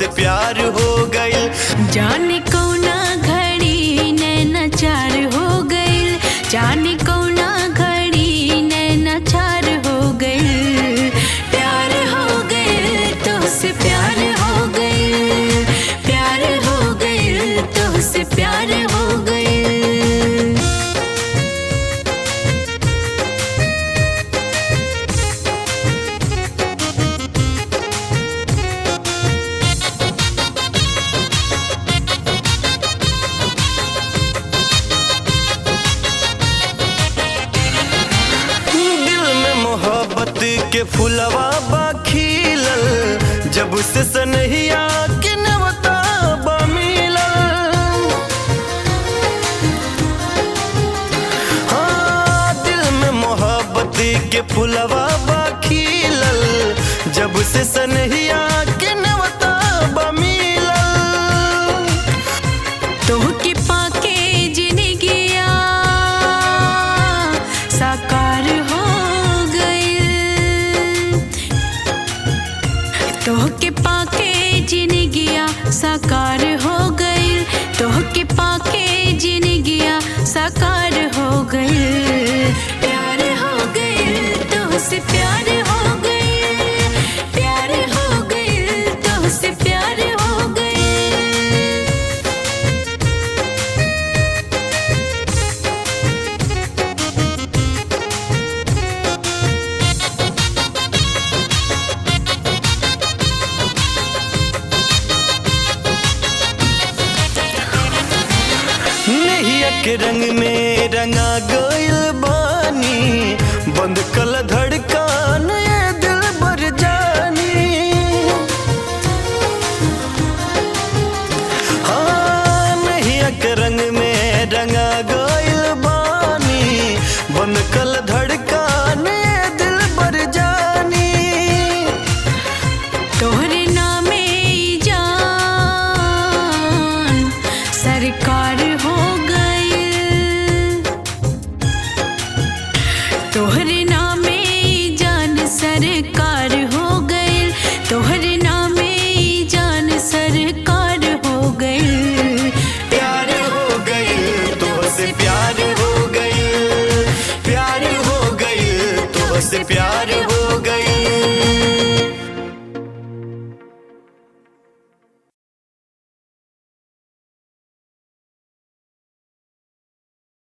से प्यार हो गइल। जाने कौना घड़ी नैना चार हो गइल, जाने कौना घड़ी नैना चार हो गइल। प्यार हो गइल तो से प्यार हो गइल, प्यार हो गइल तो से प्यार हो गइल। के फुलवा बा खिलल, जब से सनहिया के नवता बा मिलल। हाँ, दिल में मोहब्बत के फुलवा बा खिलल, जब से सनहिया के नवता बा मिलल। तोहके पाके जिंदगिया साकार हो तोहके पाके जिंदगिया साकार हो गइल, तोहके पाके जिंदगिया साकार हो गइल। प्यार हो गइल तोहसे प्यार हो गइल, प्यार हो गइल तोहसे प्यार हो गइल। के रंग में रंगा गइल बानी, बंद कल धड़कन ये दिल बर जानी। हाँ, नैया के रंग में रंगा गइल बानी, बंद कल धड़कन ये दिल बर जानी। तोहरे नामे जान सरकार हो तोहरे नामे जान सरकार हो गइल, तोहरे नामे जान सरकार हो गइल। प्यार हो गइल तोहसे प्यार हो गइल, प्यार हो गइल तोहसे प्यार हो